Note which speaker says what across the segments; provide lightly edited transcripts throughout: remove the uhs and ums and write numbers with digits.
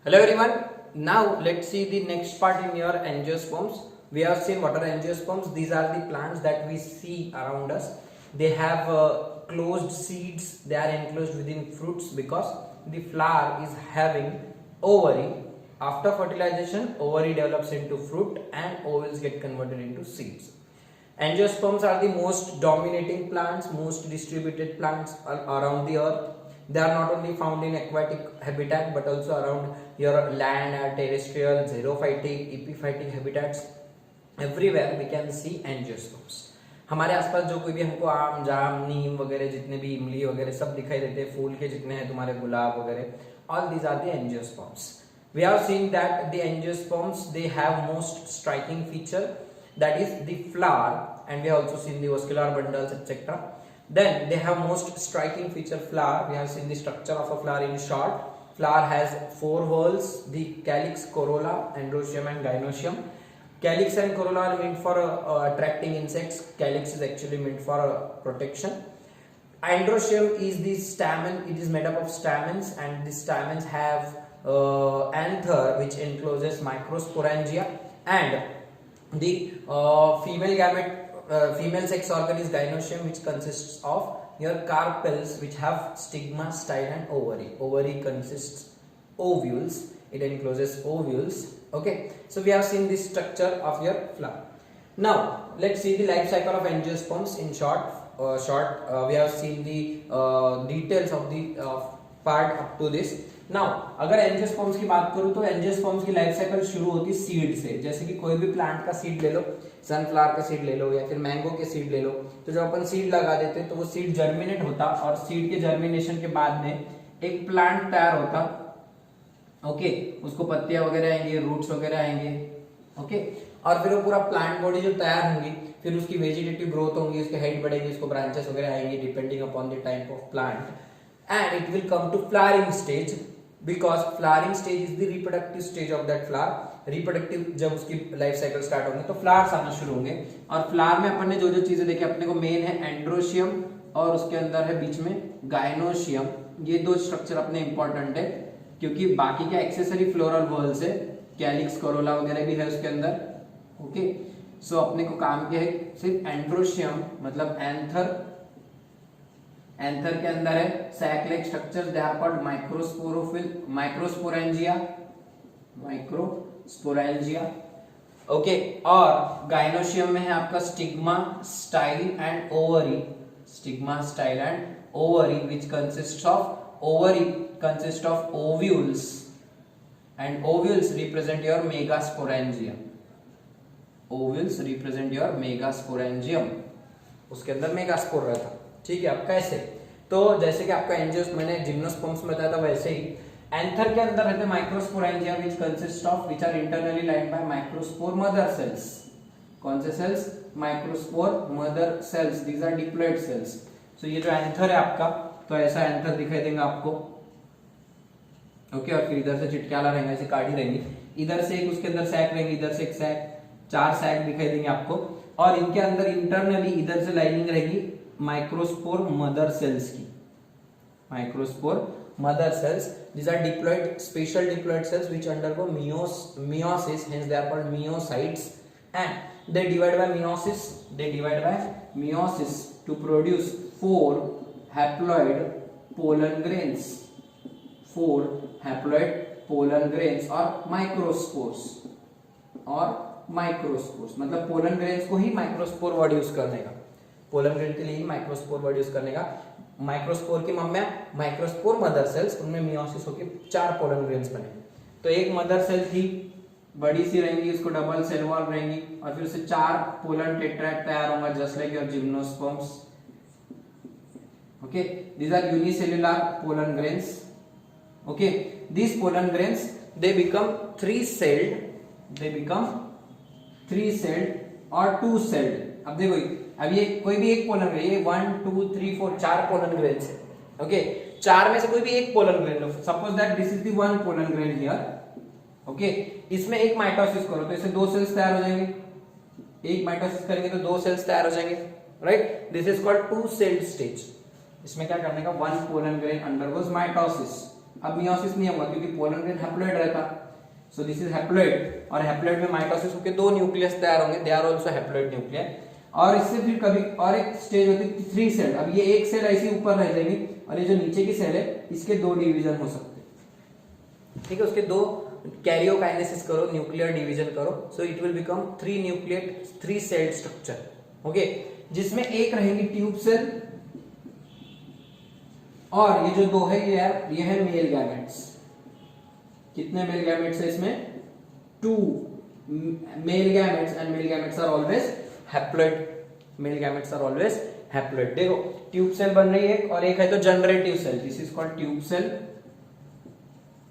Speaker 1: Hello everyone. Now let's see the next part in your angiosperms. We have seen what are angiosperms. These are the plants that we see around us. They have closed seeds. They are enclosed within fruits because the flower is having ovary. After fertilization, ovary develops into fruit and ovules get converted into seeds. Angiosperms are the most dominating plants, most distributed plants around the earth. They are not only found in aquatic habitat but also around your land, terrestrial, xerophytic, epiphytic habitats. Everywhere we can see angiosperms. हमारे आसपास जो कोई भी हमको आम, जाम, नीम वगैरह जितने भी इमली वगैरह सब दिखाई देते हैं, फूल के जितने हैं तुम्हारे गुलाब वगैरह, all these are the angiosperms. We have seen that the angiosperms they have most striking feature, that is the flower, and we have also seen the vascular bundles etc. Then they have most striking feature flower. We have seen the structure of a flower in short. Flower has four whorls, the calyx, corolla, androecium and gynoecium. Calyx and corolla are meant for attracting insects. Calyx is actually meant for protection. Androecium is the stamen. It is made up of stamens, and the stamens have anther which encloses microsporangia, and the female sex organ is gynoecium, which consists of your carpels which have stigma, style and ovary. Ovary consists ovules. It encloses ovules. Okay, so we have seen the structure of your flower. Now let's see the life cycle of angiosperms in short. We have seen the details of the part up to this. Now अगर angiosperms की बात करूं तो angiosperms की life cycle शुरू होती है seed से. जैसे कि कोई भी प्लांट का सीड ले लो, सनफ्लावर का सीड ले लो या फिर मैंगो के सीड ले लो, तो जब अपन सीड लगा देते हैं तो वो सीड जर्मिनेट होता और सीड के जर्मिनेशन के बाद में एक प्लांट तैयार होता. ओके, उसको पत्तियां वगैरह आएंगे, रूट्स वगैरह आएंगे. ओके, और फिर वो पूरा प्लांट बॉडी जो तैयार होंगी, फिर उसकी वेजिटेटिव ग्रोथ होंगी, उसके हाइट बढ़ेगी, उसको ब्रांचेस वगैरह आएंगे depending upon the type of plant, and it will come to flowering stage. Because flowering stage is the reproductive stage of that flower. Reproductive जब उसकी लाइफ साइकिल स्टार्ट होंगे तो फ्लावर्स आना शुरू होंगे. और फ्लावर में अपन ने जो जो चीजें देखी, अपने को मेन है एंड्रोशियम और उसके अंदर है बीच में गायनोशियम. ये दो स्ट्रक्चर अपने इंपॉर्टेंट है क्योंकि बाकी के एक्सेसरी फ्लोरल वॉल्स है, कैलिक्स, कोरोला वगैरह भी है उसके अंदर. ओके, सो अपने को काम क्या है, सिर्फ एंड्रोशियम मतलब एंथर. एंथर के अंदर है sac like structures, they are called microsporangia. Okay, और गायनोशियम में है आपका stigma, style and ovary. Stigma, style and ovary which consist of ovules, and ovules represent your megasporangium. Ovules represent your megasporangium. उसके अंदर megaspore रहता. ठीक है, अब कैसे, तो जैसे कि आपका एंजियोस मैंने जिम्नोस्पर्म्स में बताया था, वैसे ही एंथर के अंदर रहते microsporangia which consist of which are internally lined by microspore mother cells. कौन से cells? Microspore mother cells. These are diploid cells. So ये जो एंथर है आपका, तो ऐसा एंथर दिखाई देगा आपको. ओके, और फिर इधर से चिटकाला रहेगा, ऐसे काटी रहेंगी. इधर से एक उसके अंदर सैक रहेंगे, इधर से एक सैक, 4 सैक दिखाई देंगे आपको. और इनके अंदर इंटरनली इधर से लाइनिंग रहेगी माइक्रोस्पोर मदर सेल्स की. Microspore mother sales, these are diploid, special diploid cells which undergo meiosis, hence they are called myocytes, and they divide by meiosis to produce 4 haploid pollen grains. 4 haploid pollen grains or microspores. मतलब pollen grains को ही microspore word use करने का, pollen grain के लिए ही microspore word use करने का. Microspore की mummy microspore mother sales, उनमें मियोसिस होकर 4 पोलन ग्रेन्स बने. तो एक मदर सेल थी, बड़ी सी रहेंगी, उसको डबल सेल वॉल रहेंगी, और फिर उससे 4 पोलन टेट्राड तैयार होगा, just like your gymnosperms. Okay, these are unicellular pollen grains. Okay, these pollen grains they become 3-celled or 2-celled. अब देखो, अब ये कोई भी एक पोलन ग्रेन, ये 1 2 3 4 4 पोलन ग्रेन्स है. ओके, 4 में से कोई भी एक pollen grain low. Suppose that this is the 1 pollen grain here. Okay, इसमें एक माइटोसिस करो तो इससे 2 सेल्स तैयार हो जाएंगे. एक माइटोसिस करेंगे तो 2 सेल्स तैयार हो जाएंगे. Right, this is called 2-celled stage. इसमें क्या करने का, 1 पोलन ग्रेन अंडरगोज माइटोसिस. अब मियोसिस नहीं होगा क्योंकि पोलन ग्रेन हैप्लॉइड रहता, सो दिस इज हैप्लॉइड, और हैप्लॉइड में माइटोसिस होकर 2 न्यूक्लियस तैयार होंगे, they are also haploid nucleus. और इससे फिर कभी और एक स्टेज होती है 3 सेल। अब ये एक सेल ऐसी ऊपर रह जाएगी और ये जो नीचे की सेल है इसके 2 डिवीजन हो सकते हैं, ठीक है, उसके 2 कैरियोकाइनेसिस करो, न्यूक्लियर डिवीजन करो, so it will become 3 cell structure, okay, जिसमें एक रहेगी ट्यूब सेल और ये जो 2 है ये है मेल गैमेट्स। कितने मेल गैमेट्स है इसमें? 2 male gametes, and male gametes are always haploid, male gametes are always haploid. देखो ट्यूब सेल बन रही है और एक है तो generative cell, this is called tube cell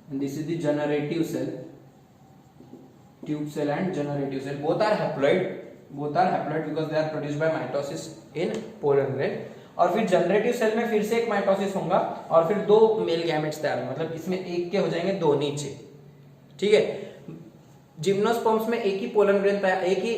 Speaker 1: and this is the generative cell, tube cell and generative cell both are haploid because they are produced by mitosis in pollen grain। और फिर generative cell में फिर से एक mitosis होगा और फिर 2 male gametes तैयार होंगे, मतलब इसमें एक के हो जाएंगे 2 नीचे, ठीक है। जिम्नोस्पर्म्स में एक ही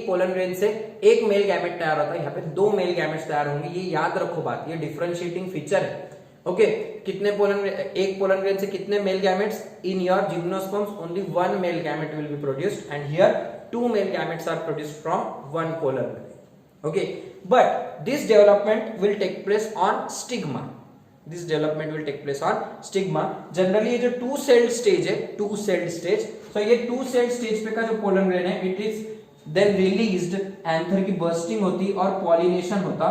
Speaker 1: पोलन ग्रेन से एक मेल गैमेट तैयार होता है, यहाँ पे 2 मेल गैमेट्स तैयार होंगे, ये याद रखो बात, ये डिफरेंशिएटिंग फीचर है, ओके। कितने एक पोलन ग्रेन से कितने male gametes? In your gymnosperms only 1 male gamete will be produced and here 2 male gametes are produced from 1 pollen grain, okay. But this development will take place on stigma, this development will take place on stigma. Generally ये जो 2 sailed stage है, 2 sailed stage, तो ये 2 sailed stage पे का जो pollen grain है it is then released, anther की बर्स्टिंग होती और पॉलिनेशन होता,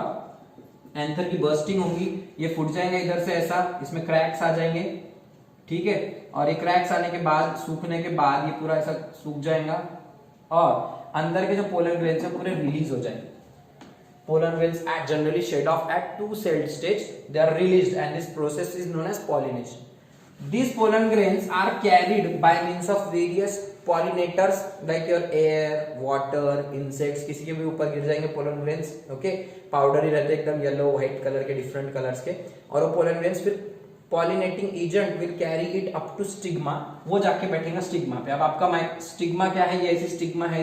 Speaker 1: एंथर की बर्स्टिंग होगी, ये फूट जाएंगे इधर से ऐसा, इसमें क्रैक्स आ जाएंगे, ठीक है, और ये क्रैक्स आने के बाद, सूखने के बाद ये पूरा ऐसा सूख जाएगा और अंदर के जो पोलन ग्रेन्स है पूरे रिलीज हो जाएंगे। Pollen grains are generally shed off at 2-celled stage. They are released, and this process is known as pollination. These pollen grains are carried by means of various pollinators like your air, water, insects. किसी के भी ऊपर गिर जाएंगे pollen grains, okay? Powdery रहते एकदम yellow white colour के, different colours के, और वो pollen grains फिर pollinating agent will carry it up to stigma, वो जाके बैठेगा स्टिग्मा पे। अब आपका स्टिग्मा क्या है? ये ऐसी स्टिग्मा है,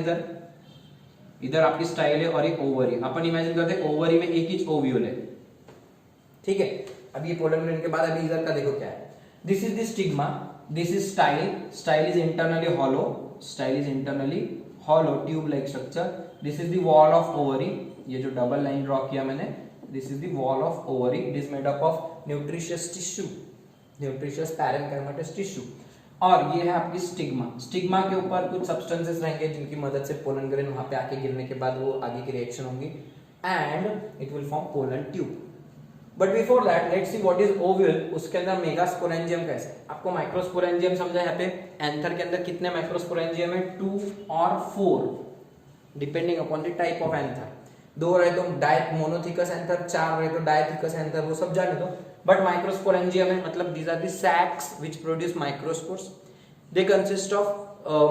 Speaker 1: इधर आपकी स्टाइल है और एक ओवरी, अपन इमेजिन करते हैं ओवरी में एक ही ओव्यूल है, ठीक है। अब ये पोलन ग्रेन के बाद अभी इधर का देखो क्या है, this is the stigma, this is style is internally hollow tube like structure, this is the wall of ovary, ये जो डबल लाइन ड्रॉ किया मैंने, this is the wall of ovary, it is made up of nutritious tissue, nutritious parenchymatous tissue. और ये है आपकी stigma के ऊपर कुछ सब्सटेंसेस रहेंगे जिनकी मदद से पोलन ग्रेन वहां पे आके गिरने के बाद वो आगे की रिएक्शन होंगी and it will form pollen tube. But before that let's see what is ovule. उसके अंदर मेगास्पोरेंजियम कैसे, आपको माइक्रोस्पोरेंजियम समझा, यहाँ पे एंथर के अंदर कितने माइक्रोस्पोरेंजियम है? 2 और 4 depending upon the type of anther. 2 रहे तो मोनोथिकस एंथर, 4 रहे तो डायथिकस एंथर, वो सब जाने दो। But microsporangium है मतलब these are the sacs which produce microspores. They consist of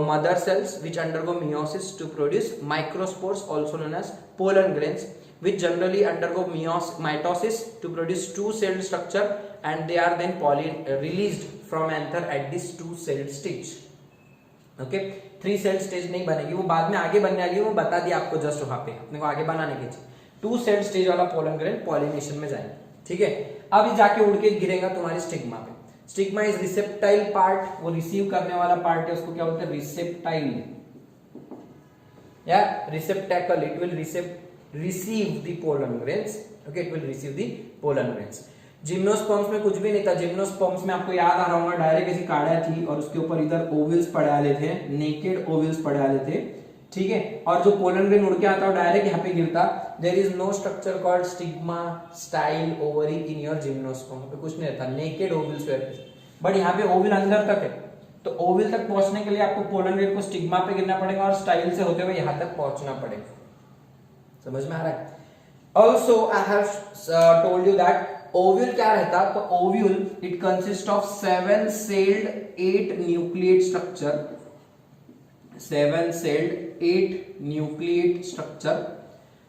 Speaker 1: mother cells which undergo meiosis to produce microspores, also known as pollen grains, which generally undergo mitosis to produce 2-celled structure, and they are then released from anther at this 2-celled stage. Okay, 3-celled stage नहीं बनेगी, वो बाद में आगे बनने वाली है, वो बता दिया आपको जस्ट वहां पे, अपने को आगे बनाने की चाहिए। 2-celled stage वाला pollen grain pollination में जाएंगे, ठीक है। अब ये जाके उड़ के गिरेगा तुम्हारी स्टिग्मा पे। स्टिग्मा इज रिसेप्टाइल पार्ट, वो रिसीव करने वाला पार्ट है, उसको क्या बोलते हैं? रिसेप्टाइल या receptacle. It will receive the pollen grains, okay, it will receive the pollen grains. Gymnosperms में कुछ भी नहीं था, जिम्नोस्पर्म्स में आपको याद आ रहा होगा डायरेक्ट ऐसी काड़ा थी और उसके ऊपर इधर ओवल्स पड़े वाले थे, नेकेड ओवल्स पड़े वाले थे, ठीक है। और जो पोलन ग्रेन उड़ के आता है डायरेक्ट यहाँ पे गिरता। There is no structure called stigma, style, ovary in your gymnosperm, पे कुछ नहीं रहता, नेकेड ओवल्स रहते। बट यहाँ पे ओवल अंदर तक है, तो ओवल तक पहुंचने के लिए आपको पोलन ग्रेन को स्टिग्मा पे गिरना पड़ेगा और स्टाइल से होते हुए यहाँ तक पहुंचना पड़ेगा। समझ में आ रहा है? Also I have told you that ovule क्या रहता, तो ovule it consist of 7-celled 8 nucleate structure, 7-celled 8 nucleate structure,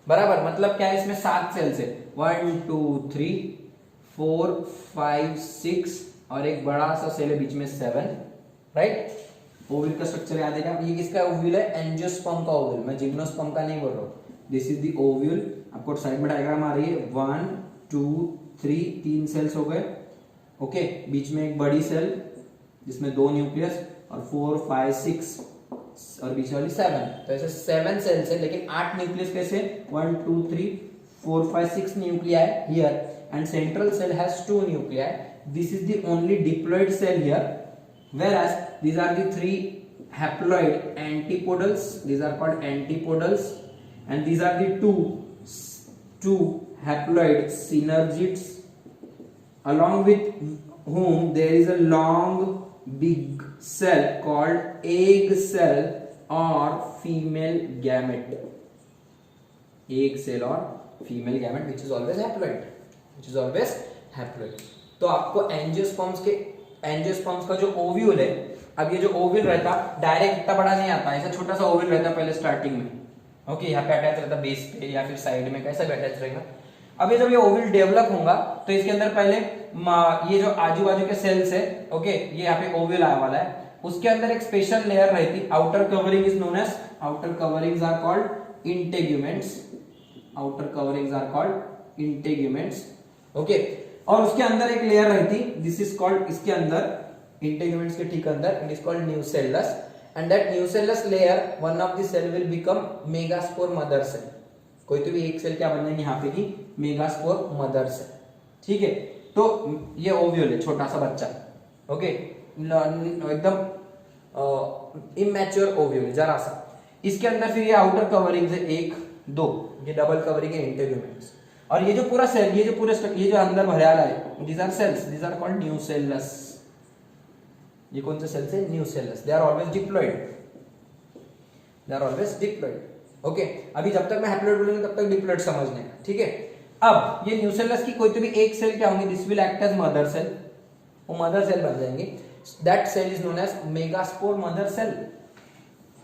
Speaker 1: बराबर। मतलब क्या है, इसमें 7 सेल्स है, 1 2 3 4 5 6 और एक बड़ा सा सेल है बीच में 7, राइट। ओव्यूल का स्ट्रक्चर याद है क्या? ये किसका ओव्यूल है? एंजियोस्पर्म का ओव्यूल, मैं जिम्नोस्पर्म का नहीं बोल रहा हूँ। दिस इज द ओव्यूल, आपको साइड में डायग्राम आ रही है, 1 2 3 3 सेल्स हो गए, ओके। बीच में एक बड़ी सेल जिसमें 2 न्यूक्लियस और 4 5 6 और बीच वाली 7, तो ऐसे 7 सेल्स है, लेकिन 8 न्यूक्लियस कैसे? 1 2 3 4 5 6 nuclei here, and central cell has 2 nuclei. This is the only diploid cell here, whereas these are the 3 haploid antipodals. These are called antipodals, and these are the two haploid synergids, along with whom there is a long big cell called egg cell or female gamete. Egg cell or female gamete, which is always haploid, तो आपको angiosperms का जो ovule है, अब ये जो ovule रहता direct इतना बड़ा नहीं आता, ऐसा छोटा सा ओव्यूल रहता पहले स्टार्टिंग में, ओके, यहाँ पे अटैच रहता बेस पे या फिर साइड में, कैसा भी अटैच रहेगा। अब ये जब ये ओव्यूल डेवलप होगा तो इसके अंदर पहले ये जो आजू बाजू के सेल्स है, ओके, ये यहाँ पे ओव्यूल आने वाला है, उसके अंदर एक स्पेशल लेयर रहती, outer covering is known as, outer coverings are called integuments, okay, और उसके अंदर एक लेयर रहती, दिस इज कॉल्ड, इसके अंदर इंटेग्यूमेंट्स के ठीक अंदर, it is called nucellus, and that nucellus layer, one of the cell will become megaspore mother cell. कोई तो भी एक सेल क्या बन जाएगी यहाँ पे की मेगास्पोर मदर सेल, ठीक है। तो ये ओव्यूल है, छोटा सा बच्चा, ओके, एकदम इमैच्योर ओव्यूल, जरा सा। इसके अंदर फिर ये आउटर कवरिंग है 1 2, ये डबल कवरिंग है इंटेग्यूमेंट्स, और ये जो पूरा सेल, ये जो अंदर भरियाला है, these are cells, these are called nucellus. ये कौन से सेल्स है? Nucellus. They are always diploid, okay. अभी जब तक मैं हैप्लॉइड बोलूंगा तब तक डिप्लॉइड समझने का, ठीक है। अब ये न्यूसेलस की कोई तो भी एक सेल क्या होंगी, this will act as mother cell, वो मदर सेल बन जाएंगे, that cell is known as megaspore mother cell.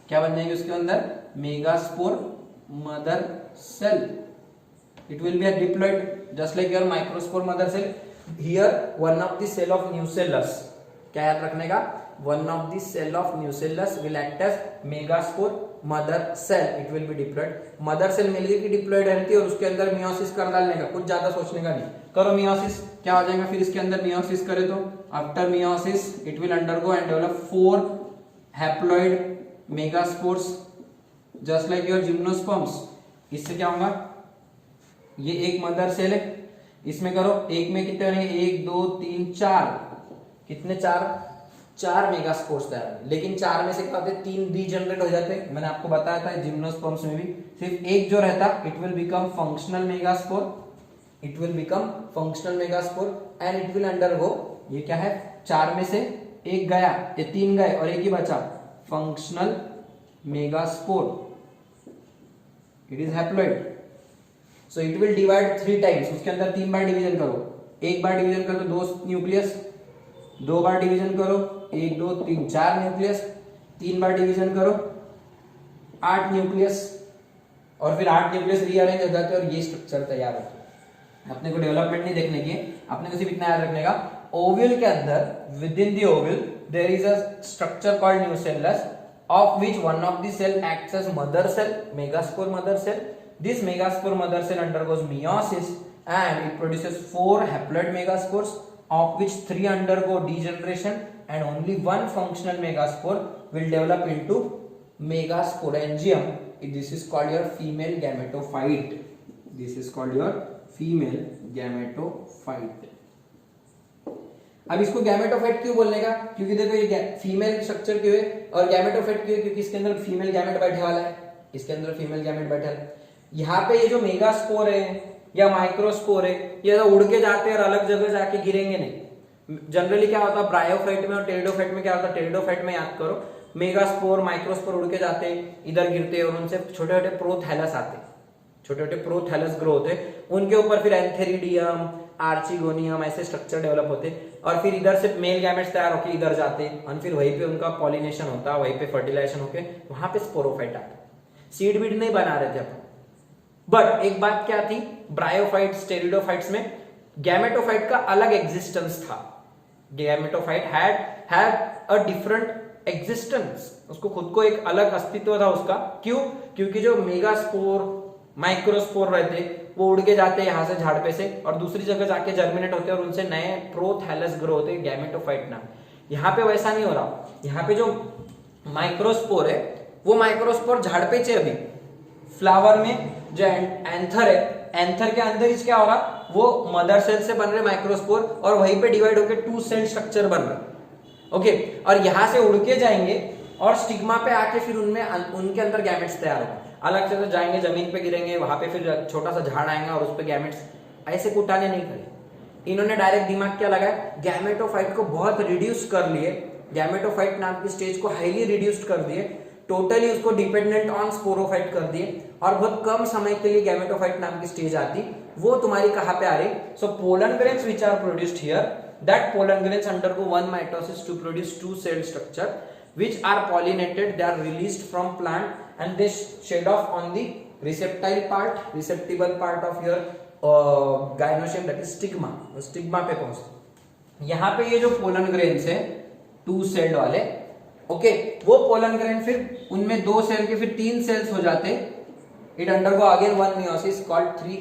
Speaker 1: क्या बन जाएंगे उसके अंदर? Megaspore mother cell. It will be a diploid, just like your microspore mother cell. Here, one of the cell of nucellus. क्या याद रखने का? One of the cell of nucellus will act as megaspore mother cell. It will be diploid. Mother cell मिल गई कि diploid रहती है, और उसके अंदर meiosis कर डालने का, कुछ ज्यादा सोचने का नहीं। करो meiosis, क्या हो जाएगा फिर इसके अंदर meiosis करे तो? After meiosis, it will undergo and develop 4 haploid megaspores, just like your gymnosperms. इससे क्या होगा? ये एक मदर सेल है, इसमें करो, एक में कितने बनेंगे? 1 2 3 4, कितने? 4 मेगास्पोर्स तैयार होंगे, लेकिन 4 में से क्या होते हैं? 3 रीजनरेट हो जाते हैं। मैंने आपको बताया था जिम्नोस्पर्म्स में भी सिर्फ एक जो रहता, it will become functional megaspore, and it will undergo, ये क्या है? 4 में से एक गया, ये 3 गए और एक ही बचा, functional megaspore, it is haploid. So it will divide 3 times, उसके अंदर 3 बार डिवीजन करो, एक बार डिवीजन करो 2 न्यूक्लियस, 2 बार डिवीजन करो 1 2 3 4 न्यूक्लियस, 3 बार डिवीजन करो 8 न्यूक्लियस, और फिर 8 न्यूक्लियस रीअरेंज हो जाते हैं और ये स्ट्रक्चर तैयार होता है। अपने को डेवलपमेंट नहीं देखने की, अपने को सिर्फ इतना याद रखने का, ओव्यूल के अंदर, within the ovule there is a structure called nucellus, of which one of the cell acts as mother cell, megaspore mother cell. This megaspore mother cell undergoes meiosis and it produces 4 haploid megaspores, of which 3 undergo degeneration and only 1 functional megaspore will develop into megasporangium. This is called your female gametophyte. अब इसको gametophyte क्यों बोलने का? क्योंकि देखो ये female structure क्यों है और गैमेटोफाइट क्यों है? क्योंकि इसके अंदर फीमेल गैमेट बैठे वाला है, इसके अंदर फीमेल गैमेट बैठा है। यहाँ पे ये जो मेगास्पोर है या माइक्रोस्पोर है, ये तो उड़ के जाते हैं और अलग जगह जाके गिरेंगे नहीं। जनरली क्या होता है ब्रायोफाइट में और टेरिडोफाइट में क्या होता है? टेरिडोफाइट में याद करो, मेगास्पोर माइक्रोस्पोर उड़ के जाते हैं, इधर गिरते हैं और उनसे छोटे छोटे प्रोथैलस आते हैं, छोटे छोटे प्रोथैलस ग्रो होते हैं, उनके ऊपर फिर एंथेरिडियम, आर्चिगोनियम ऐसे स्ट्रक्चर डेवलप होते हैं, और फिर इधर से मेल गैमेट्स तैयार होकर इधर जाते हैं, और फिर वहीं पे उनका पॉलिनेशन होता है, वहीं पे फर्टिलाइजेशन होके वहां पे स्पोरोफाइट आते हैं। सीड बीड नहीं बना रहे थे अपन। बट एक बात क्या थी, ब्रायोफाइट्स टेरिडोफाइट्स में गैमेटोफाइट का अलग एग्जिस्टेंस था। Gametophyte had a different existence, उसको खुद को एक अलग अस्तित्व था उसका। क्यों? क्योंकि जो मेगास्पोर माइक्रोस्पोर रहते वो उड़ के जाते हैं यहाँ से झाड़ पे से और दूसरी जगह जाके जर्मिनेट होते हैं और उनसे नए प्रोथैलस ग्रो होते हैं, गैमेटोफाइट नाम। यहाँ पे वैसा नहीं हो रहा, यहाँ पे जो माइक्रोस्पोर है वो माइक्रोस्पोर झाड़ पे चे अभी, फ्लावर में जो एंथर है, एंथर के अंदर ही क्या हो रहा, वो मदर सेल से बन रहे माइक्रोस्पोर और वहीं पे डिवाइड होकर 2 सेल स्ट्रक्चर बन रहा। ओके, और यहां से उड़ के जाएंगे और स्टिग्मा पे आके फिर उनमें उनके अंदर गैमेट्स तैयार होंगे, अलग से तो जाएंगे जमीन पे गिरेंगे, वहां पे फिर छोटा सा झाड़ आएगा और उस पे गैमेट्स, ऐसे कुटाने नहीं करे। इन्होंने डायरेक्ट दिमाग क्या लगाया, गैमेटोफाइट को बहुत रिड्यूस कर लिए, गैमेटोफाइट नाम की स्टेज को हाईली रिड्यूस्ड कर दिए, टोटली उसको डिपेंडेंट ऑन स्पोरोफाइट कर दिए और बहुत कम समय के लिए गैमेटोफाइट नाम की स्टेज आती, वो तुम्हारी कहां पे आ रही। So pollen grains which are produced here, that pollen grains undergo one mitosis to produce 2 cell structure which are pollinated, they are released from plant and they shed off on the receptible part of your gynoecium, that is stigma, stigma पे पहुंचते। यहाँ पे ये जो pollen grains है 2 sailed वाले, okay, वो pollen grain फिर उनमें 2 सेल के फिर 3 सेल्स हो जाते, it undergo again one meiosis called 3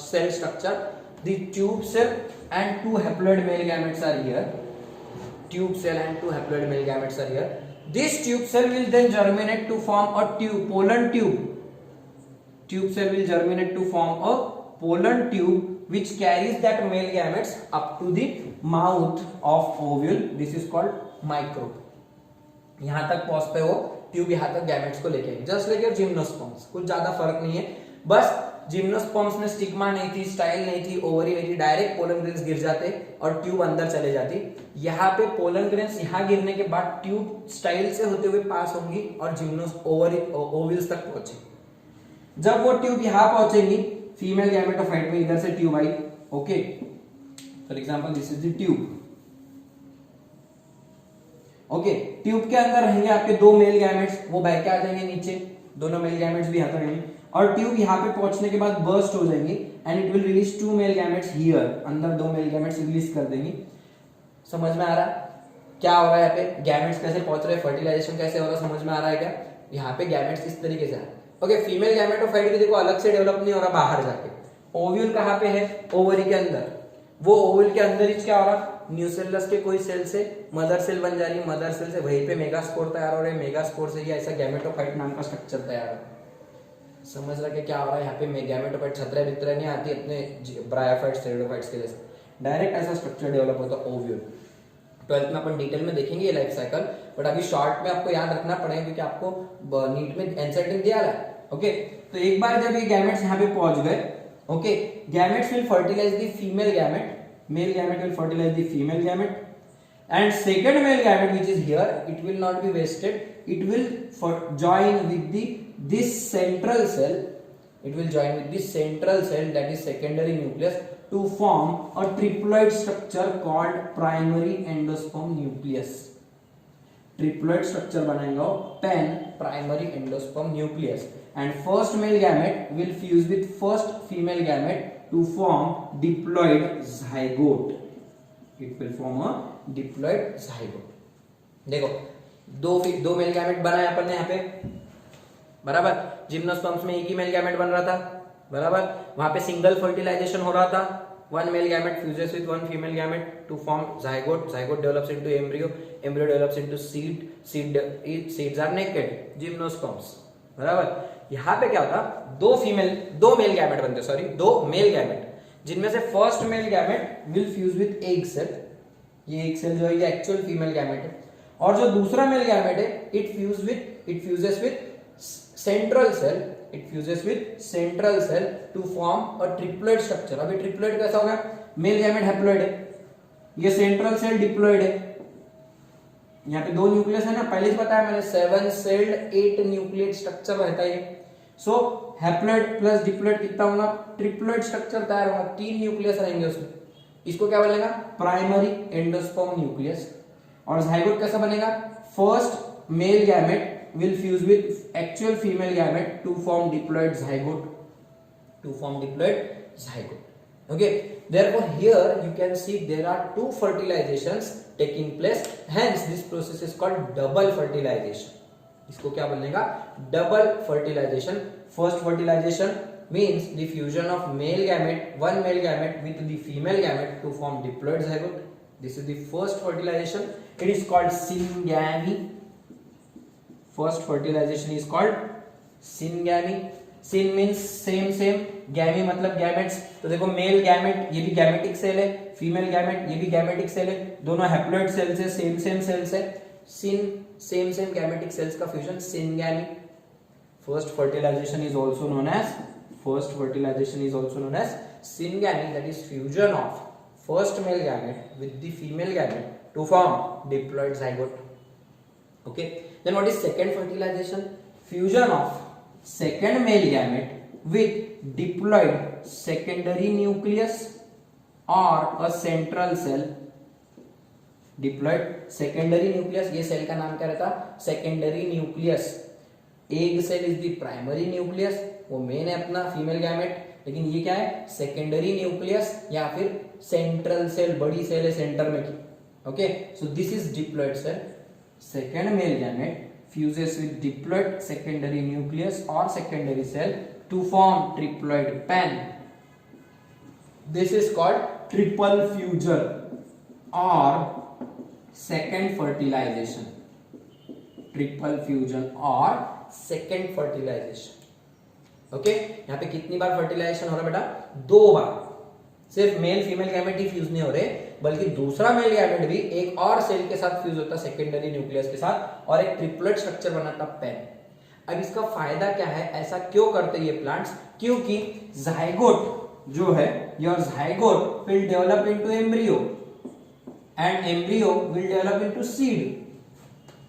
Speaker 1: cell structure, the tube cell and 2 haploid male gametes are here, tube cell and 2 haploid male gametes are here. This tube cell will then germinate to form a tube, pollen tube. Tube cell will germinate to form a pollen tube which carries that male gametes up to the mouth of ovule. This is called microbe. यहां तक पहुंच पे वो tube यहां तक gametes को लेके, just like gymnosperms, कुछ ज्यादा फर्क नहीं है, बस जिम्नोस्पर्म्स में स्टिग्मा नहीं थी, स्टाइल नहीं थी, ओवरी नहीं थी, डायरेक्ट पोलन ग्रेन्स गिर जाते और ट्यूब अंदर चले जाती। यहाँ पे पोलन ग्रेन्स यहाँ गिरने के बाद ट्यूब स्टाइल से होते हुए पास होंगी और जिम्नोस ओवरी ओवल्स तक पहुंचे। जब वो ट्यूब यहाँ पहुंचेगी, फीमेल गैमेटोफाइट में इधर से tube I, okay, for example this is the tube, okay, tube के अंदर रहेंगे आपके 2 मेल गैमेट्स, वो बह के आ जाएंगे नीचे, दोनों मेल गैमेट्स भी यहाँ रहेंगे और ट्यूब यहाँ पे पहुंचने के बाद बर्स्ट हो जाएंगी and it will release 2 male gametes here, अंदर 2 मेल गैमेट्स रिलीज कर देंगी। समझ में आ रहा क्या हो रहा है यहाँ पे, गैमेट्स कैसे पहुंच रहे हैं, फर्टिलाइजेशन कैसे हो रहा है, समझ में आ रहा है क्या, यहाँ पे गैमेट्स इस तरीके से आ रहे हैं। ओके, फीमेल गैमेटोफाइट भी देखो अलग से डेवलप नहीं हो रहा बाहर जाके, ओव्यूल कहाँ पे है, ओवरी के अंदर, वो ओवल के अंदर ही क्या हो रहा, न्यूसेलस के कोई सेल से मदर सेल बन जा रही है, मदर सेल से वहीं पे मेगास्पोर तैयार हो रहे हैं, मेगास्पोर से ही ऐसा गैमेटोफाइट नाम का स्ट्रक्चर तैयार है। समझ रहा क्या हो रहा है यहाँ पे, गैमेटोफाइट छतरे बितरे नहीं आती अपने ब्रायोफाइट्स स्टेरोफाइट्स के जैसे, डायरेक्ट ऐसा स्ट्रक्चर डेवलप होता है ओव्यूल। 12th में अपन डिटेल में देखेंगे ये लाइफ साइकिल, बट अभी शॉर्ट में आपको याद रखना पड़ेगा क्योंकि आपको नीट में एनसीईआरटी दिया है। ओके, तो एक बार जब ये गैमेट्स यहाँ पे पहुंच गए, okay, gametes will fertilize the female gamete, male gamete will fertilize the female gamete and second male gamete which is here, it will not be wasted, it will join with this central cell, it will join with this central cell, that is secondary nucleus, to form a triploid structure called primary endosperm nucleus. Triploid structure बनाएगा pen primary endosperm nucleus and first male gamete will fuse with first female gamete to form diploid zygote. It will form a diploid zygote. देखो दो male gamete बनाए अपन ने यहाँ पे, बराबर, gymnosperms में एक ही मेल गैमेट बन रहा था, बराबर, वहां पे सिंगल फर्टिलाइजेशन हो रहा था, one male gamete fuses with one female gamete to form zygote, zygote develops into embryo, embryo develops into seed, seeds are naked, gymnosperms, बराबर। यहाँ पे क्या होता, दो मेल गैमेट बनते, सॉरी, 2 मेल गैमेट, जिनमें से first male gamete will fuse with egg cell, ये एग सेल जो है ये एक्चुअल फीमेल गैमेट है, और जो दूसरा मेल गैमेट है it fuses with central cell, it fuses with central cell to form a triploid structure। अभी ट्रिपलोइड कैसा होगा, मेल गैमेट हैप्लोइड है, ये सेंट्रल सेल डिप्लोइड है, यहाँ पे 2 न्यूक्लियस है ना, पहले ही बताया मैंने, 7 सेल्ड 8 न्यूक्लियस स्ट्रक्चर रहता है। सो हैप्लोइड प्लस डिप्लोइड कितना होगा, ट्रिपलोइड स्ट्रक्चर तैयार होगा, 3 न्यूक्लियस रहेंगे उसमें, इसको क्या बनेगा, प्राइमरी एंडोस्पर्म न्यूक्लियस। और ज़ाइगोट कैसा बनेगा, first male gamete will fuse with actual female gamete to form diploid zygote, okay, therefore here you can see there are 2 fertilizations taking place, hence this process is called double fertilization। इसको क्या बोलेगा, double fertilization। first fertilization means the fusion of one male gamete with the female gamete to form diploid zygote, This is the first fertilization. It is called syngamy. First fertilization is called syngamy. Syn means same same, गैमी मतलब gametes. तो देखो mail gamete ये भी gametic cell है, female gamete ये भी gametic cell है, दोनों हैप्लॉइड सेल्स है, सेम सेम सेल्स है. Syn same same gametic cells का fusion syngamy. First fertilization is also known as syngamy, that is fusion of first male gamete with the female gamete to form diploid zygote. Okay, then what is second fertilization? Fusion of second male gamete with diploid secondary nucleus or a central cell. Diploid secondary nucleus, ये cell का नाम क्या रहता? Secondary nucleus. Egg cell is the primary nucleus, वो main है अपना female gamete, लेकिन ये क्या है? सेकेंडरी न्यूक्लियस या फिर सेंट्रल सेल, बड़ी सेल है सेंटर में की. Okay, so this is diploid cell. Second male gamete fuses with diploid secondary nucleus or secondary cell to form triploid pen. This is called triple fusion or second fertilization. Triple fusion or second fertilization. Okay, यहाँ पे कितनी बार fertilisation हो रहा है बेटा? 2 बार. सिर्फ male female gamete ही fuse नहीं हो रहे, बल्कि दूसरा मेल गैमेट भी एक और सेल के साथ फ्यूज होता है, सेकेंडरी न्यूक्लियस के साथ, और एक ट्रिपलेट स्ट्रक्चर बनाता पेन. अब इसका फायदा क्या है? ऐसा क्यों करते ये प्लांट्स? क्योंकि जाइगोट जो है, your zygote will develop into embryo and embryo will develop into seed.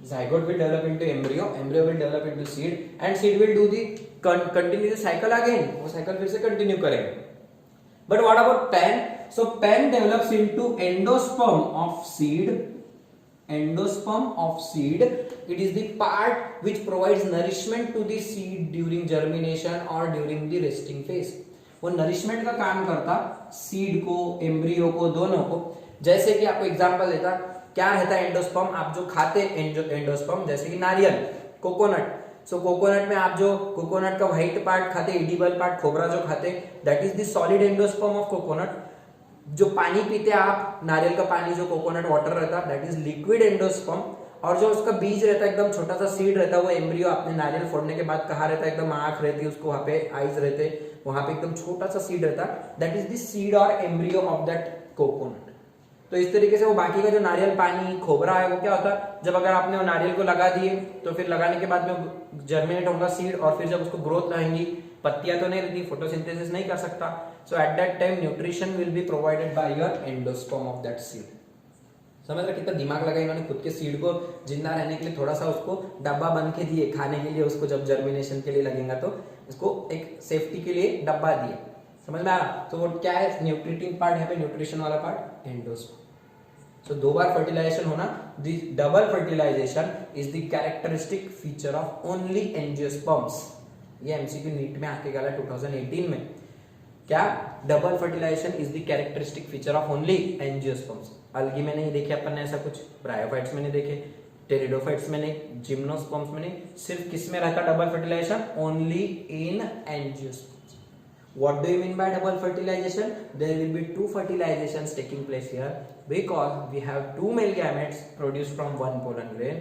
Speaker 1: Zygote will develop into embryo will develop into seed, and seed will do the continue the cycle again. वो cycle फिर से continue करेंगे. But what about pen? So pen develops into endosperm of seed. Endosperm of seed. It is the part which provides nourishment to the seed during germination or during the resting phase. वो nourishment का काम करता seed को, embryo को, दोनों को. जैसे कि आपको एग्जांपल देता, क्या रहता है एंडोस्पर्म? आप जो खाते एंडोस्पर्म, जैसे कि नारियल, कोकोनट. सो कोकोनट में आप जो कोकोनट का व्हाइट पार्ट खाते, एडिबल पार्ट, खोबरा जो खाते, that is the solid endosperm of coconut. जो पानी पीते आप, नारियल का पानी, जो कोकोनट वाटर रहता, दैट इज लिक्विड एंडोस्पर्म. और जो उसका बीज रहता है, एकदम छोटा सा सीड रहता है, वो एम्ब्रियो. आपने नारियल फोड़ने के बाद कहा रहता है, एकदम आंख रहती है उसको, वहां पे आईज रहते, वहां पे एकदम छोटा सा सीड रहता, दैट इज द सीड और एम्ब्रियो ऑफ दैट कोकोनट. तो इस तरीके से वो बाकी का जो नारियल पानी, खोबरा है, वो क्या होता है? जब अगर आपने वो नारियल को लगा दिए, तो फिर लगाने के बाद में जर्मिनेट होगा सीड, और फिर जब उसको ग्रोथ लाएंगी, पत्तियां तो नहीं रहती, फोटोसिंथेसिस नहीं कर सकता. So at that time nutrition will be provided by your endosperm of that seed. समझ रहे कितना दिमाग लगा इन्होंने? खुद के सीड को जिंदा रहने के लिए थोड़ा सा उसको डब्बा बन के दिए खाने के लिए, उसको जब जर्मिनेशन के लिए लगेगा तो उसको एक सेफ्टी के लिए डब्बा दिए. समझ में आ रहा? तो वो क्या है? न्यूट्रिटिंग पार्ट है, न्यूट्रिशन वाला पार्ट एंडोस्पर्म. So 2 बार फर्टिलाइजेशन होना. The double fertilization is the characteristic feature of only angiosperms. ये MCQ नीट में आके गया 2018 में. क्या? Double fertilisation is the characteristic feature of only angiosperms. Algae में नहीं देखे अपन ने ऐसा कुछ, ब्रायोफाइट्स में नहीं देखे, टेरिडोफाइट्स में नहीं, जिम्नोस्पर्म्स में नहीं. सिर्फ किस में रहता double fertilization? Only in angiosperms. What do you mean by double fertilization? There will be 2 fertilizations taking place here, because we have 2 male gametes produced from one pollen grain.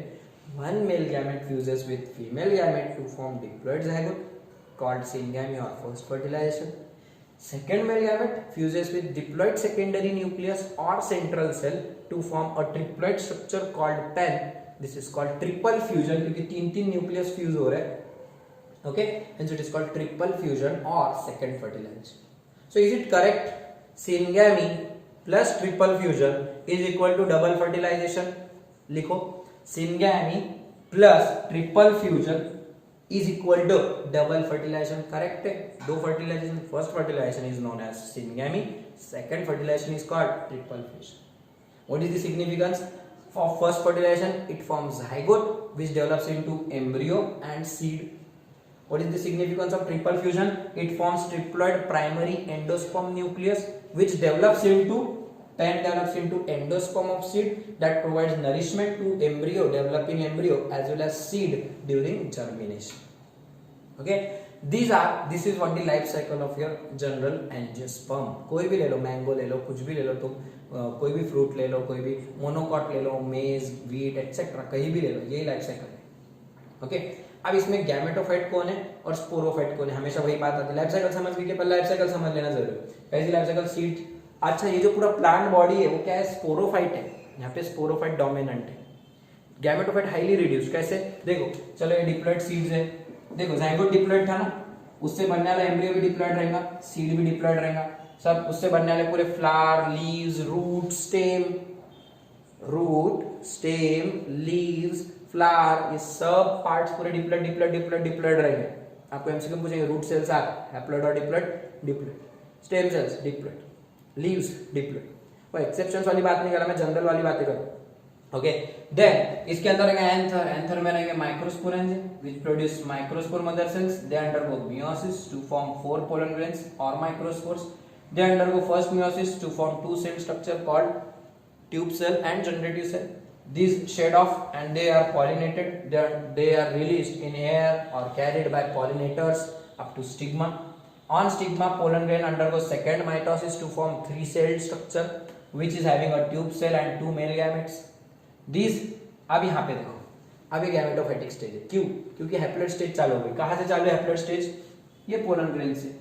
Speaker 1: One male gamete fuses with female gamete to form diploid zygote called syngamy or first fertilization. Second male gamete fuses with diploid secondary nucleus or central cell to form a triploid structure called pen. This is called triple fusion, क्योंकि 3 nucleus fuse हो रहे हैं. Okay, hence it is called triple fusion or second fertilization. So is it correct? Syngamy plus triple fusion is equal to double fertilization. लिखो, syngamy plus triple fusion is equal to double fertilization. Correct है? 2 fertilization. First fertilization is known as syngamy. Second fertilization is called triple fusion. What is the significance of first fertilization? It forms zygote which develops into embryo and seed. What is the significance of triple fusion? It forms triploid primary endosperm nucleus which develops into endosperm of seed that provides nourishment to embryo, developing embryo, as well as seed during germination. Okay, this is what the life cycle of your general angiosperm. कोई भी ले लो, mango ले लो, कुछ भी ले लो तुम, कोई भी फ्रूट ले लो, कोई भी मोनोकॉट ले लो, मेज, व्हीट एटसेट्रा, कहीं भी ले लो, यही लाइफ साइकिल है। ओके, अब इसमें गैमेटोफाइट कौन है और स्पोरोफाइट कौन है, हमेशा वही बात आती है। लाइफ साइकिल समझ गई, पहले लाइफ साइकिल समझ लेना जरूरी है। कैसी लाइफ साइकिल? सीड। अच्छा, ये जो पूरा प्लांट बॉडी है वो क्या है? स्पोरोफाइट है। यहाँ पे स्पोरोफाइट डोमिनेंट है, गैमेटोफाइट हाईली रिड्यूस। कैसे? देखो, चलो ये डिप्लॉइड सीड्स है, देखो जाइगोट डिप्लॉइड था ना, उससे बनने वाला एम्ब्रियो भी डिप्लॉइड रहेगा, सीड भी डिप्लॉइड रहेगा, सब उससे बनने वाले पूरे flower, leaves, root, stem, leaves, flower, ये सब पार्ट्स पूरे डिप्लॉइड रहेंगे। आपको एमसीक्यू में पूछेंगे रूट सेल्स आर हैप्लॉइड और diploid, stem cells diploid, leaves diploid. वो एक्सेप्शंस वाली बात नहीं कर रहा मैं, जनरल वाली बातें कर रहा हूं। ओके, देन इसके अंदर रहेंगे एंथर में रहेंगे microsporangia which produce microspore mother cells. They undergo meiosis to form 4 pollen grains और microspores. They undergo first meiosis to form 2 cell structure called tube cell and generative cell. These shed off and they are pollinated. They are released in air or carried by pollinators up to stigma. On stigma, pollen grain undergoes second mitosis to form 3-celled structure which is having a tube cell and 2 male gametes. These, अब यहाँ पे देखो, अब ये gametophytic stage है। क्यों? क्योंकि haploid stage चालू हो गई। कहाँ से चालू है हैप्लॉइड स्टेज? ये पोलन ग्रेन से,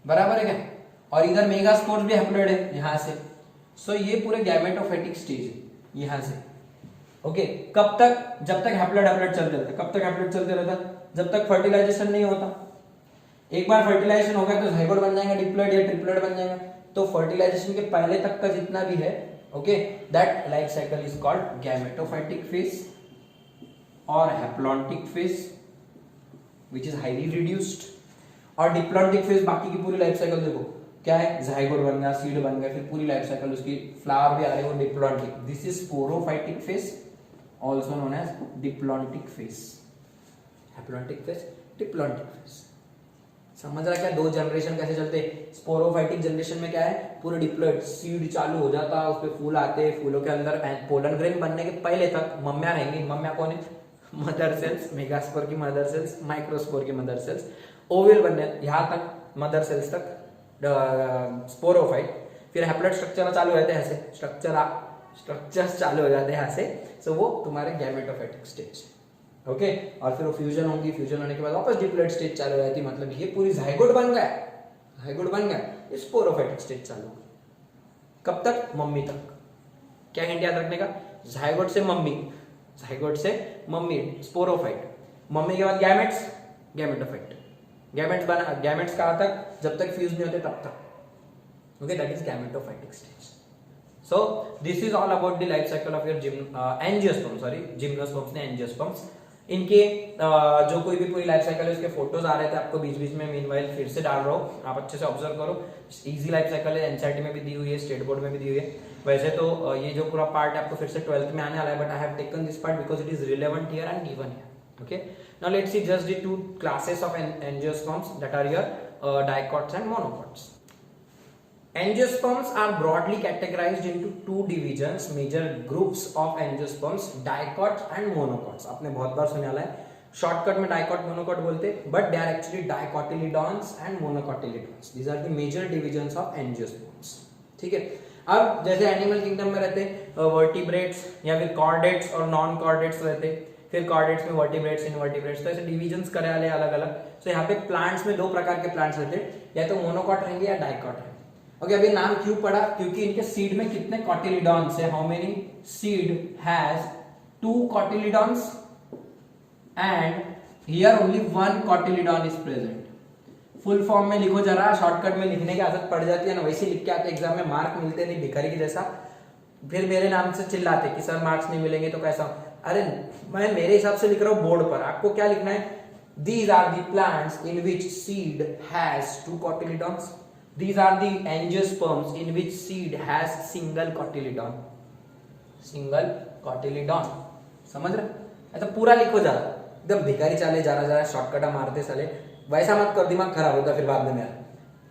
Speaker 1: बराबर है क्या? और इधर मेगास्पोर्स भी हैप्लॉइड है यहाँ से। सो ये पूरे गैमेटोफाइटिक स्टेज है यहाँ से। ओके, कब तक? जब तक हैप्लॉइड चलते रहता। कब तक हैप्लॉइड चलते रहता? जब तक फर्टिलाइजेशन नहीं होता। एक बार फर्टिलाइजेशन हो गया तो जाइगोट बन जाएगा, डिप्लॉइड या ट्रिप्लॉइड बन जाएगा। तो फर्टिलाइजेशन के पहले तक का जितना भी है, okay, that life cycle is called gametophytic phase or haplontic phase which is highly reduced। और डिप्लॉन्टिक फेज बाकी की पूरी लाइफ साइकिल देखो क्या है, जाइगोट बन गया, सीड बन गया, फिर पूरी लाइफ साइकिल उसकी फ्लावर भी आ रही है वो diplontic. This is sporophytic phase also known as diplontic phase. Haplontic phase, diplontic phase, समझ रहा क्या? दो जनरेशन कैसे चलते? स्पोरोफाइटिक जनरेशन में क्या है, पूरे डिप्लॉइड सीड चालू हो जाता है, उस पे फूल आते हैं, फूलों के अंदर पोलन ग्रेन बनने के पहले तक मम्मियां रहेंगी। मम्मियां कौन है? मदर सेल्स, मेगास्पोर की मदर सेल्स, माइक्रोस्पोर की मदर सेल्स। ओवल बनने यहाँ तक मदर सेल्स तक स्पोरोफाइट, फिर हैप्लॉइड स्ट्रक्चर चालू रहते हैं ऐसे, स्ट्रक्चर्स चालू हो जाते हैं यहाँ से। सो वो तुम्हारे गैमेटोफाइटिक स्टेज। ओके, और फिर वो फ्यूजन होंगी, फ्यूजन होने के बाद वापस डिप्लॉइड स्टेज चालू हो जाती है। मतलब ये पूरी जाइगोट बन गया, ये स्पोरोफाइटिक स्टेज चालू। कब तक? मम्मी तक। क्या हिंट याद रखने का? जाइगोट से मम्मी, स्पोरोफाइट। मम्मी के बाद गैमेट्स, गैमेटोफाइट। गैमेट्स कहाँ तक? जब तक फ्यूज नहीं होते तब तक। Okay, that is gametophytic stage. So this is all about the life cycle of your gymnosperms ने एंजियोस्पर्म्स। इनके जो कोई भी पूरी लाइफ साइकिल है उसके फोटोज आ रहे थे आपको बीच बीच में, मीनवाइल फिर से डाल रहा हूँ, आप अच्छे से ऑब्जर्व करो। इजी लाइफ साइकिल है, एनसीईआरटी में भी दी हुई है, स्टेट बोर्ड में भी दी हुई है। वैसे तो ये जो पूरा पार्ट है आपको फिर से 12th में आने वाला है, but I have taken this part because it is relevant here and given here. Okay, now let's see just the 2 classes of angiosperms that are your dicots and monocots. Angiosperms are broadly categorized into 2 divisions, major groups of angiosperms, dicots and monocots। आपने बहुत बार सुना है, shortcut में dicot monocot बोलते, but they are actually dicotyledons and monocotyledons. These are the major divisions of angiosperms. ठीक है, अब जैसे एनिमल किंगडम में रहते वर्टिब्रेट्स या फिर कॉर्डेट्स और नॉन कॉर्डेट्स रहते, फिर कॉर्डेट्स में वर्टिब्रेट्स, इनवर्टिब्रेट्स, तो ऐसे डिविजन्स करे वाले अलग अलग। तो यहाँ पे प्लांट्स में 2 प्रकार के प्लांट्स रहते, या तो मोनोकॉट रहेंगे या डाइकॉट रहेंगे। ओके, अभी नाम क्यों पड़ा? क्योंकि इनके सीड में कितने कॉटिलिडॉन्स है? How many seed has 2 cotyledons and here only 1 cotyledon is present. Full form में लिखो जरा, शॉर्टकट में लिखने की आदत पड़ जाती है ना, वैसे लिख के आते एग्जाम में, मार्क मिलते नहीं भिखारी की जैसा। फिर मेरे नाम से चिल्लाते कि सर मार्क्स नहीं मिलेंगे तो कैसा? अरे मैं मेरे हिसाब से लिख रहा हूं बोर्ड पर, आपको क्या लिखना है? These are the plants in which seed has 2 cotyledons. These are the angiosperms in which seed has single cotyledon. Single cotyledon. समझ रहे? ऐसा पूरा लिखो जरा, एकदम भिखारी चाले, जरा जरा शॉर्टकट मारते साले, वैसा मत कर, दिमाग खराब होता फिर बाद में मेरा।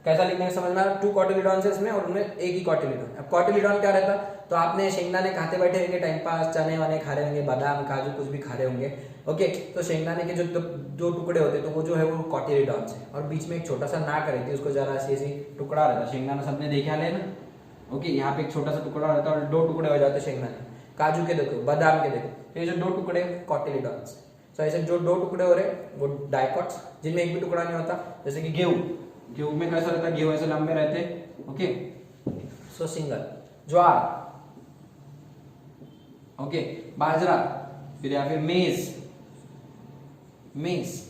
Speaker 1: कैसा लिखने का समझ में आ रहा है? 2 कॉटिलिडॉन्स है इसमें और उनमें एक ही कॉटिलिडॉन। अब कॉटिलिडॉन क्या रहता? तो आपने शेंगदाने खाते बैठे होंगे टाइम पास, चने वाने खा रहे होंगे, बादाम काजू कुछ भी खा रहे होंगे, ओके, तो शेंगदाने के जो दो टुकड़े होते हैं तो वो जो है वो कॉटिलिडॉन्स है, और बीच में एक छोटा सा नाक रहती है, उसको जरा ऐसी टुकड़ा रहता है। शेंगदाना सबने देखा है ना, ओके, यहाँ पे एक छोटा सा टुकड़ा रहता है और 2 टुकड़े हो जाते हैं शेंगदाने। काजू के देखो, बादाम के देखो, तो ये जो 2 टुकड़े कॉटिलिडॉन्स। तो ऐसे जो 2 टुकड़े हो रहे वो डाइकॉट्स, जिनमें एक भी टुकड़ा नहीं होता। जैसे कि गेहूं, गेहूं में कैसा रहता है? गेहूं ऐसे लंबे रहते हैं, ओके, सो सिंगल। ज्वार, ओके, बाजरा, फिर या फिर मेज,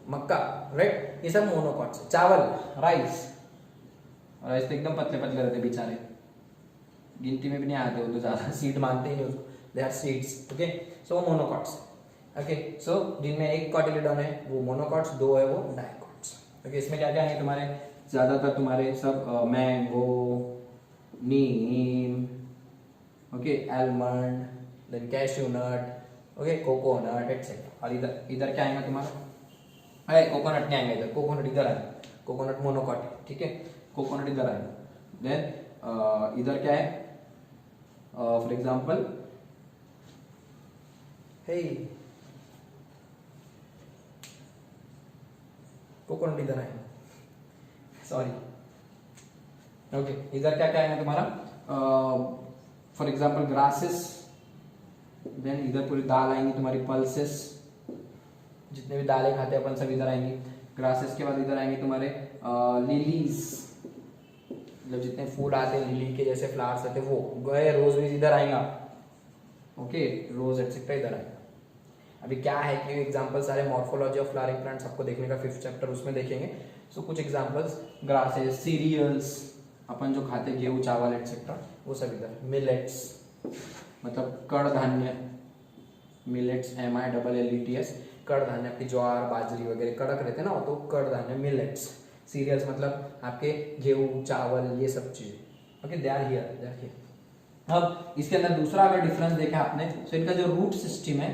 Speaker 1: मक्का, राइट, ये सब मोनोकॉट्स। चावल, राइस, राइस तो एकदम पतले पतले रहते बेचारे, गिनती में भी नहीं आते वो तो ज्यादा, सीड मानते ही नहीं उसको, they are seeds, okay, so monocots, okay, so जिनमें एक कॉटिलिडॉन है वो मोनोकॉट्स, 2 है वो डाइकॉट्स, ओके। इसमें क्या क्या है तुम्हारे? ज्यादातर तुम्हारे सब mango, neem, okay, almond, then cashew nut, okay, coconut etcetera. और इधर क्या आएगा तुम्हारा? है कोकोनट नहीं आएगा इधर, कोकोनट इधर आएगा, कोकोनट मोनोकॉट, ठीक है, कोकोनट इधर आएगा। देन इधर क्या है? फॉर एग्जाम्पल, हे कोकोनट इधर आएगा, सॉरी, ओके, इधर क्या क्या आएगा तुम्हारा? फॉर एग्जाम्पल ग्रासेस, देन इधर पूरी दाल आएंगी तुम्हारी, पल्सेस, जितने भी दालें खाते हैं अपन सब इधर आएंगी। ग्रासेस के बाद इधर आएंगे तुम्हारे लिलीज, मतलब जितने फूल आते हैं लिली के जैसे फ्लावर्स आते हैं वो गए, रोज भी इधर आएगा, ओके, रोज एटसेट्रा इधर आएगा। अभी क्या है कि एग्जांपल सारे मॉर्फोलॉजी ऑफ फ्लावरिंग प्लांट्स आपको देखने का 5th चैप्टर उसमें देखेंगे। सो कुछ एग्जांपल्स, ग्रासेस, सीरियल्स, अपन जो खाते गेहूं चावल एटसेट्रा वो सब इधर। मिलेट्स मतलब कड़ धान्य, मिलेट्स, MILLETS, कड़ धान्य, आपकी ज्वार बाजरी वगैरह कड़क रहते हैं ना, तो कड़ धान्य मिलेट्स। सीरियल्स मतलब आपके गेहूं चावल ये सब चीजें, ओके, दे आर हियर। अब इसके अंदर दूसरा अगर डिफरेंस देखा आपने, तो इनका जो रूट सिस्टम है,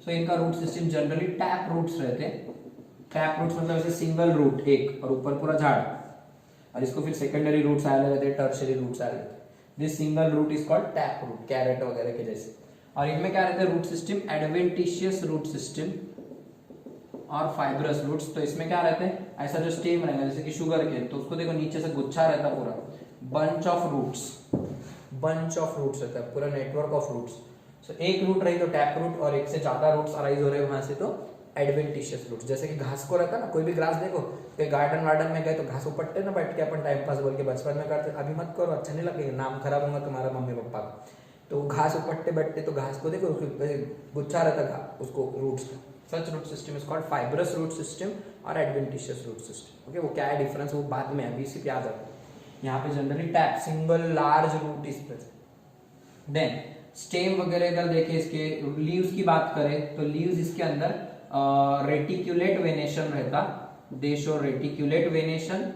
Speaker 1: तो इनका root system generally tap roots रहते हैं। टैप रूट्स मतलब ऐसे सिंगल रूट एक और ऊपर पूरा झाड़, और इसको फिर सेकेंडरी रूट्स आए रहते हैं, टर्शियरी रूट्स आए रहते हैं। This single root is called tap root, carrot वगैरह के जैसे। और इनमें क्या रहता है root system? Adventitious root system और फाइब्रस रूट्स। तो इसमें क्या रहते हैं? ऐसा जो स्टेम रहेगा जैसे कि शुगर केन, तो उसको देखो नीचे से गुच्छा रहता है पूरा, बंच ऑफ रूट्स रहता है, पूरा नेटवर्क ऑफ रूट्स। सो एक रूट रही तो टैप रूट, और एक से ज्यादा रूट्स अराइज हो रहे हैं वहां से तो एडवेंटिशियस रूट्स। जैसे कि घास को रहता है ना, कोई भी ग्रास देखो, कोई गार्डन वार्डन में गए तो घास उपटते ना बैठ के, अपन टाइम पास बोल के बचपन में करते, अभी मत करो, अच्छा नहीं लगेगा, नाम खराब होगा तुम्हारा मम्मी पापा का। तो घास उपटते बैठते तो घास को देखो गुच्छा रहता था उसको रूट्स का। Such root system is called fibrous root system और एडवेंटिशियस रूट सिस्टम। ओके, वो क्या है डिफरेंस वो बाद में, अभी सिर्फ याद रखो। यहाँ पे generally tap single large root is present. Then stem वगैरह अगर देखें, इसके लीव्स की बात करें तो लीव्स इसके अंदर रेटिक्यूलेट वेनेशन रहता, they show reticulate venation.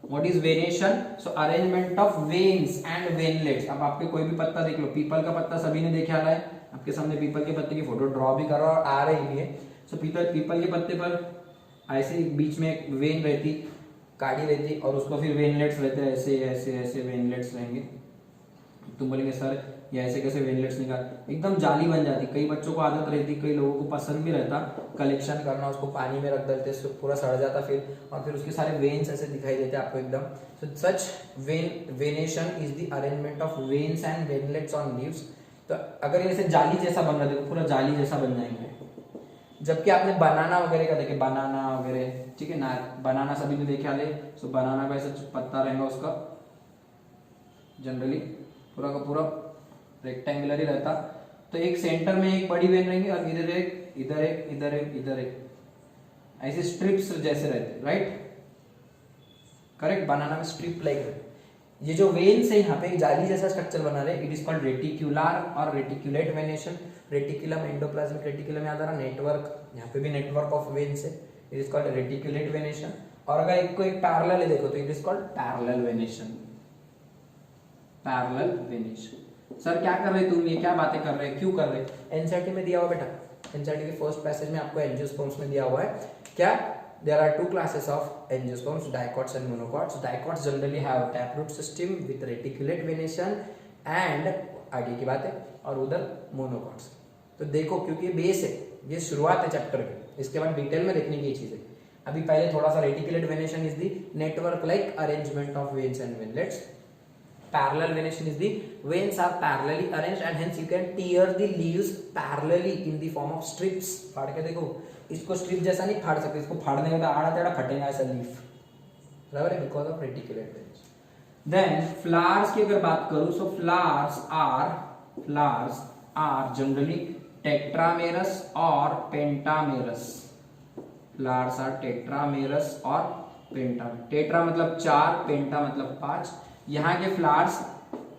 Speaker 1: What is venation? So arrangement of veins and veinlets. अब आपके कोई भी पत्ता देख लो, पीपल का पत्ता सभी ने देखा है, आपके सामने पीपल के पत्ते की फोटो ड्रॉ भी कर रहा और आ रही भी है। सो पीपल के पत्ते पर ऐसे बीच में एक वेन रहती, काड़ी रहती, और उसको फिर वेनलेट्स रहते हैं, ऐसे ऐसे ऐसे वेनलेट्स रहेंगे। तुम बोलेंगे सर ये ऐसे कैसे वेनलेट्स निकाल, एकदम जाली बन जाती। कई बच्चों को आदत रहती, कई लोगों को पसंद भी रहता कलेक्शन करना, उसको पानी में रख देते, पूरा सड़ जाता फिर, और फिर उसके सारे वेन्स ऐसे दिखाई देते आपको एकदम। So such venation is the arrangement of veins and veinlets on leaves. तो अगर ये ऐसे जाली जैसा बन रहा है, पूरा जाली जैसा बन जाएंगे। जबकि आपने बनाना वगैरह का देखे, बनाना वगैरह, ठीक है ना, बनाना सभी ने देखा ले। सो बनाना का ऐसा पत्ता रहेगा उसका, जनरली पूरा का पूरा रेक्टेंगुलर ही रहता। तो एक सेंटर में एक बड़ी वेन रहेंगी और इधर एक, इधर एक, इधर एक, इधर एक, ऐसे स्ट्रिप्स जैसे रहते, राइट, करेक्ट। बनाना में स्ट्रिप लाइक रहते। ये जो वेन्स है यहाँ पे एक जाली जैसा स्ट्रक्चर बना रहे, इट इज कॉल्ड रेटिक्युलर और reticulate venation. Reticulum endoplasmic reticulum याद आ रहा, नेटवर्क, यहाँ पे भी नेटवर्क ऑफ वेन्स है, it is called reticulate venation. और अगर एक को एक पैरेलल है देखो तो it is called parallel venation. Parallel venation. Sir क्या कर रहे तुम, ये क्या बातें कर रहे हैं, क्यों कर रहे? एनसीईआरटी में दिया हुआ बेटा, एनसीईआरटी के फर्स्ट पैसेज में आपको एंजियोस्पर्म्स में दिया हुआ है क्या, there are two classes of angiosperms, dicots and monocots. Dicots generally have taproot system with reticulate venation and आगे की बात है, और उधर मोनोकॉट्स। तो देखो क्योंकि बेस है, ये शुरुआत है चैप्टर की, इसके बाद डिटेल में देखने की चीज है। अभी पहले थोड़ा सा reticulate venation is the network like arrangement of veins and veinlets. Parallel venation is the veins are parallelly arranged and hence you can tear the leaves parallelly in the form of strips। फाड़ के देखो, इसको strip जैसा नहीं फाड़ सकते, इसको फाड़ने का आड़ा टेढ़ा फटेगा ऐसा लीफ, बराबर है, because of reticulate venation. Then flowers की अगर बात करूं, so flowers are generally tetramerous और पेंटामेरस। फ्लावर्स आर टेट्रामेरस और पेंटा। टेट्रा मतलब 4, पेंटा मतलब 5। यहाँ के फ्लावर्स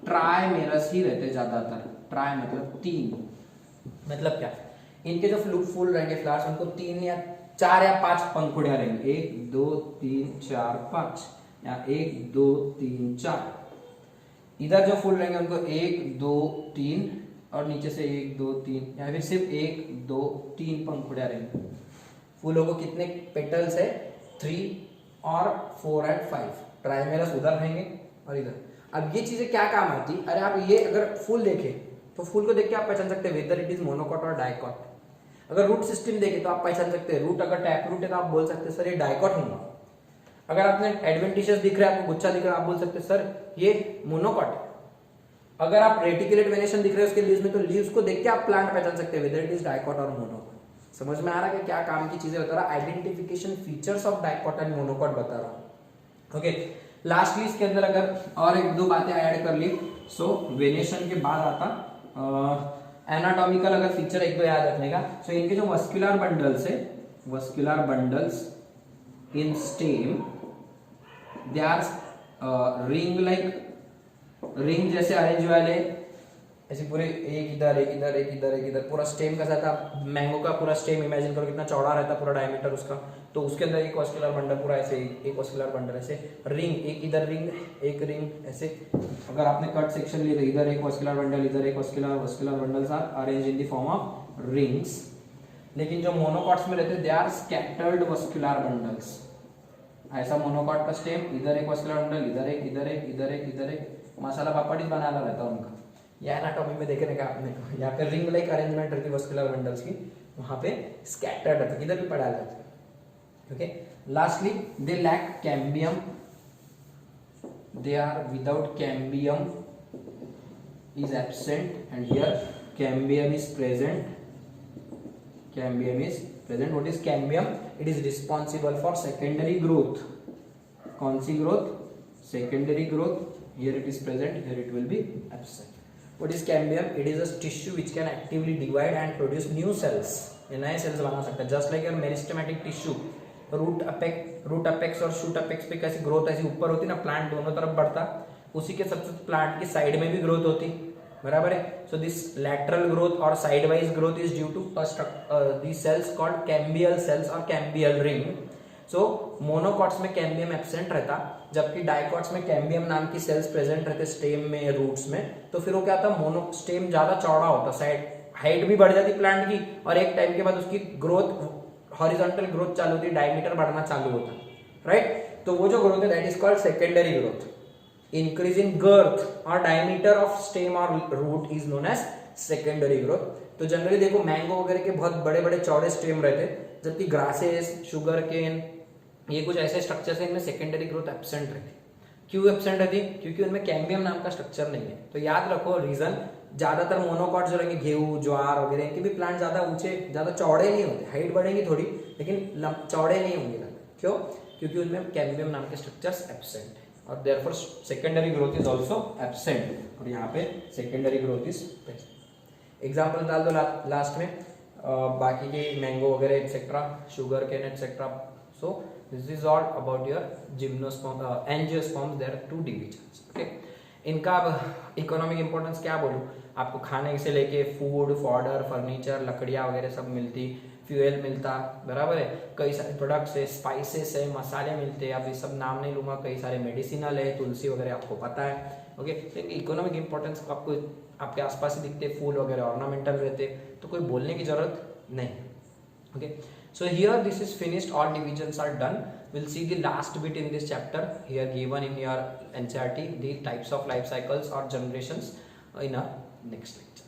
Speaker 1: ट्राइमेरस ही रहते ज्यादातर। ट्राई मतलब 3, मतलब क्या, इनके जो फूल रहेंगे फ्लावर्स, उनको 3 या 4 या 5 पंखुड़ियां रहेंगी, 1 2 3 4 5, या 1 2 3 4। इधर जो फूल रहेंगे उनको 1 2 3 और नीचे से 1 2 3, या फिर सिर्फ 1 2 3 पंखुड़ियां रहेंगी। फूलों को कितने पेटल्स है, 3 और 4 एंड 5। ट्राइमेरस उधर रहेंगे और इधर। अब ये चीजें क्या काम आती, अरे आप ये अगर फूल देखें तो फूल को देख के आप पहचान सकते हैं वेदर इट इज मोनोकॉट और डाइकॉट। अगर रूट सिस्टम देखे तो आप पहचान सकते हैं, रूट अगर टैप रूट है तो आप बोल सकते हैं सर ये डाइकॉट होगा। अगर आपने एडवेंटिशियस दिख रहा है, आपको गुच्छा दिख रहा है, आप बोल सकते हैं सर ये मोनोकॉट है। अगर आप रेटिकुलेट वेनेशन दिख रहे हैं उसके लीव्स में, तो लीव्स को देख के आप प्लांट पहचान सकते हैं वेदर इट इज डाइकॉट और मोनोकॉट। समझ में आ रहा है कि क्या काम की चीजें बता रहा, identification features of dicot and monocot बता रहा हूं। ओके, लास्टली इसके अंदर अगर और 1-2 बातें ऐड कर ली, सो वेनेशन के बाद आता एनाटॉमिकल अगर फीचर 1-2 याद रखने का। सो इनके जो वस्कुलर बंडल्स है, vascular bundles in stem, they R ring like, ring जैसे अरेंज वाले, ऐसे पूरे एक इधर एक इधर एक इधर एक इधर, पूरा स्टेम कैसा था, मैंगो का पूरा स्टेम इमेजिन करो कितना चौड़ा रहता पूरा डायमीटर उसका, तो उसके अंदर एक वस्कुलर बंडल पूरा ऐसे, एक वस्कुलर बंडल ऐसे, रिंग, एक इधर रिंग एक रिंग ऐसे। अगर आपने कट सेक्शन लिया तो इधर एक वस्कुलर बंडल, इधर एक vascular bundles are arrange in the form of rings. लेकिन जो मोनोकॉट्स में रहते हैं they are scattered vascular bundles. ऐसा मोनोकॉट का स्टेम, इधर एक वस्कुलर बंडल, इधर एक इधर एक इधर एक इधर एक, मसाला पापड़ ही बनाना रहता है उनका। या एनाटॉमी में देखने का आपने, यहाँ पे रिंग लाइक अरेंजमेंट रहती है वस्कुलर बंडल्स की, वहां पे स्कैटर्ड रहता है, इधर भी पड़ा रहता है। Okay, lastly they lack cambium, they are without cambium is absent and here cambium is present. Cambium is present. What is cambium? It is responsible for secondary growth. कौन सी growth? Secondary growth. Here it is present, here it will be absent. What is cambium? It is a tissue which can actively divide and produce new cells. ये नए cells बना सकता है, just like your meristematic tissue. Root apex और shoot apex पे कैसी growth ऐसी ऊपर होती ना, प्लांट दोनों तरफ बढ़ता, उसी के सबसे प्लांट की साइड में भी ग्रोथ होती, बराबर है। सो दिस लैटरल ग्रोथ और side wise growth is due to these cells called cambial cells और cambial ring. सो मोनोकॉट्स में कैम्बियम एब्सेंट रहता, जबकि डाइकॉट्स में कैम्बियम नाम की सेल्स प्रेजेंट रहते स्टेम में, रूट्स में। तो फिर वो क्या था, मोनो स्टेम ज्यादा चौड़ा होता, साइड हाइट भी बढ़ जाती प्लांट की, और एक टाइम के बाद उसकी ग्रोथ हॉरिजॉन्टल ग्रोथ चालू होती, डायमीटर बढ़ना चालू होता, राइट। तो वो जो ग्रोथ है that is called secondary growth. Increase in girth और डायमीटर ऑफ स्टेम और root is known as secondary growth. तो जनरली देखो मैंगो वगैरह के बहुत बड़े बड़े चौड़े स्टेम रहते, जबकि ग्रासेस, शुगर केन, ये कुछ ऐसे स्ट्रक्चर्स हैं इनमें सेकेंडरी ग्रोथ एब्सेंट रहती। क्यों एब्सेंट रहती? क्योंकि उनमें कैम्बियम नाम का स्ट्रक्चर नहीं है। तो याद रखो रीजन, ज्यादातर मोनोकॉट जो रहेंगे, गेहूं, ज्वार वगैरह, इनके भी प्लांट ज्यादा ऊंचे, ज्यादा चौड़े नहीं होते, हाइट बढ़ेगी थोड़ी लेकिन चौड़े नहीं होंगे। क्यों? क्योंकि उनमें कैम्बियम नाम के स्ट्रक्चर्स एब्सेंट है, और therefore secondary growth is also absent, और यहाँ पे secondary growth is present. Example डाल दो लास्ट में, बाकी के मैंगो वगैरह etcetera, sugar cane etcetera. So this is all about your gymnosperm, angiosperms, there are 2 divisions. Okay, इनका अब इकोनॉमिक इंपॉर्टेंस क्या बोलूं, आपको खाने से लेके फूड, फॉडर, फर्नीचर, लकड़ियां वगैरह सब मिलती, फ्यूल मिलता, बराबर है, कई सारे प्रोडक्ट्स है, स्पाइसेस है, मसाले मिलते हैं, अब ये सब नाम नहीं लूंगा, कई सारे मेडिसिनल है, तुलसी वगैरह आपको पता है। ओके, लेकिन इकोनॉमिक इंपॉर्टेंस आपको आपके आसपास ही दिखते, फूल वगैरह ऑर्नामेंटल रहते, तो कोई बोलने की जरूरत नहीं। Okay, so here this is finished, all divisions are done. We'll see the last bit in this chapter here given in your NCERT, the types of life cycles or generations in our next lecture.